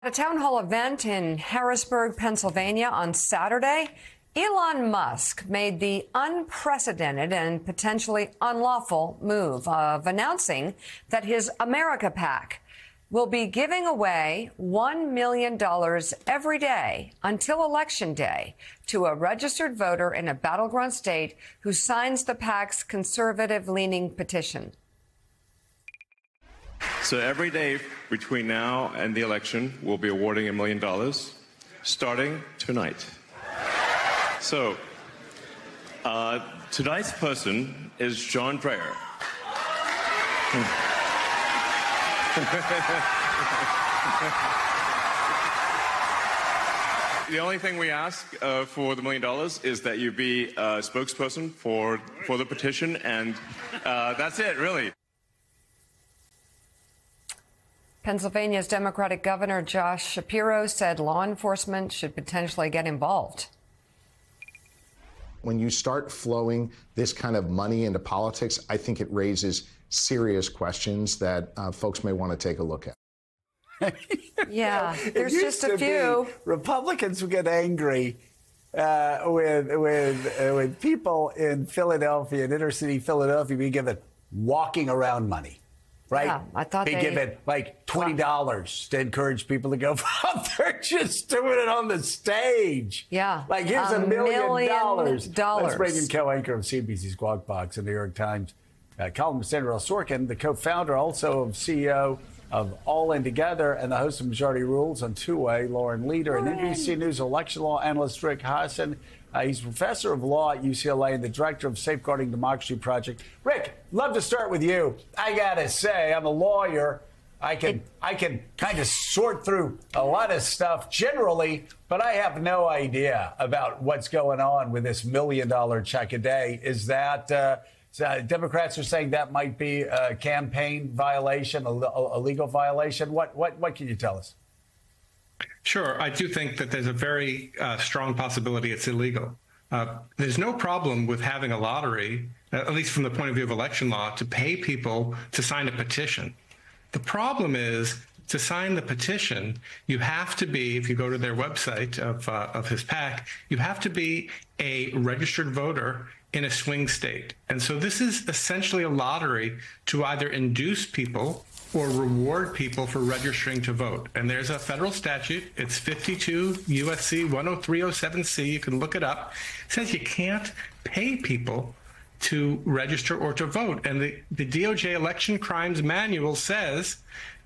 At a town hall event in Harrisburg, Pennsylvania on Saturday, Elon Musk made the unprecedented and potentially unlawful move of announcing that his America PAC will be giving away $1 million every day until Election Day to a registered voter in a battleground state who signs the PAC's conservative-leaning petition. So every day between now and the election, we'll be awarding $1 million, starting tonight. So tonight's person is John Dreyer. The only thing we ask for the $1 million is that you be a spokesperson for the petition, and that's it, really. Pennsylvania's Democratic Governor Josh Shapiro said law enforcement should potentially get involved. When you start flowing this kind of money into politics, I think it raises serious questions that folks may want to take a look at. Yeah, there's just a few. Republicans would get angry with people in Philadelphia, in inner city Philadelphia, being given walking around money. Right? Yeah, I thought they give it like $20 to encourage people to go vote. They're just doing it on the stage. Yeah. Like, here's $1 million. Let's bring in co-anchor of CNBC's Squawk Box and New York Times columnist Sandra Sorkin, the co-founder also of CEO of All In Together and the host of Majority Rules on Two-Way, Lauren Leader, and NBC News election law analyst Rick Hasen. He's professor of law at UCLA and the director of Safeguarding Democracy Project. Rick, love to start with you. I gotta say, I'm a lawyer. I can kind of sort through a lot of stuff generally, but I have no idea about what's going on with this $1 million check a day. Is that Democrats are saying that might be a campaign violation, a legal violation? What can you tell us? Sure. I do think that there's a very strong possibility it's illegal. There's no problem with having a lottery, at least from the point of view of election law, to pay people to sign a petition. The problem is, to sign the petition, you have to be, if you go to their website of his PAC, you have to be a registered voter in a swing state. And so this is essentially a lottery to either induce people or reward people for registering to vote. And there's a federal statute. It's 52 USC 10307C. You can look it up. It says you can't pay people to register or to vote. And the DOJ Election Crimes Manual says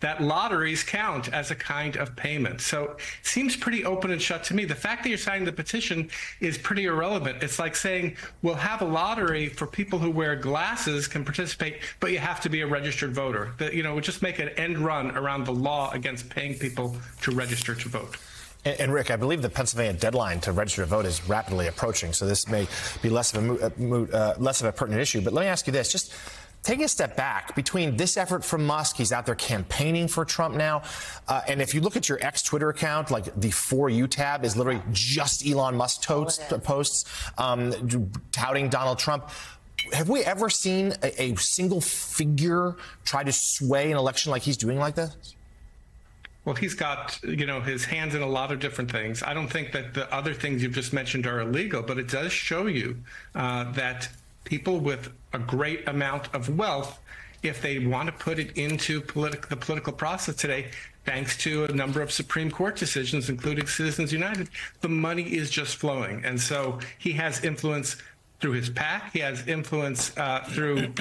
that lotteries count as a kind of payment. So it seems pretty open and shut to me. The fact that you're signing the petition is pretty irrelevant. It's like saying, we'll have a lottery for people who wear glasses can participate, but you have to be a registered voter. That, you know, would just make an end run around the law against paying people to register to vote. And Rick, I believe the Pennsylvania deadline to register to vote is rapidly approaching, so this may be less of a pertinent issue. But let me ask you this: just taking a step back, between this effort from Musk, he's out there campaigning for Trump now, and if you look at your X Twitter account, like the For You tab is literally just Elon Musk posts touting Donald Trump. Have we ever seen a single figure try to sway an election like he's doing like this? Well, he's got, you know, his hands in a lot of different things. I don't think that the other things you've just mentioned are illegal, but it does show you that people with a great amount of wealth, if they want to put it into the political process today, thanks to a number of Supreme Court decisions, including Citizens United, the money is just flowing. And so he has influence through his PAC. He has influence through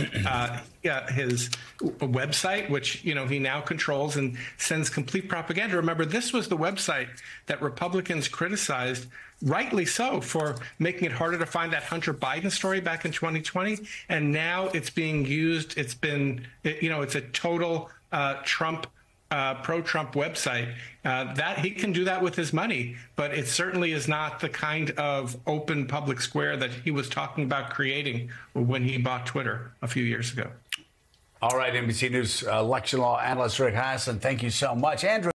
his website, which, you know, he now controls and sends complete propaganda. Remember, this was the website that Republicans criticized, rightly so, for making it harder to find that Hunter Biden story back in 2020. And now it's being used. It's been, you know, it's a total pro-Trump website. That he can do that with his money, but it certainly is not the kind of open public square that he was talking about creating when he bought Twitter a few years ago. All right, NBC News election law analyst Rick Hasen, thank you so much. Andrew.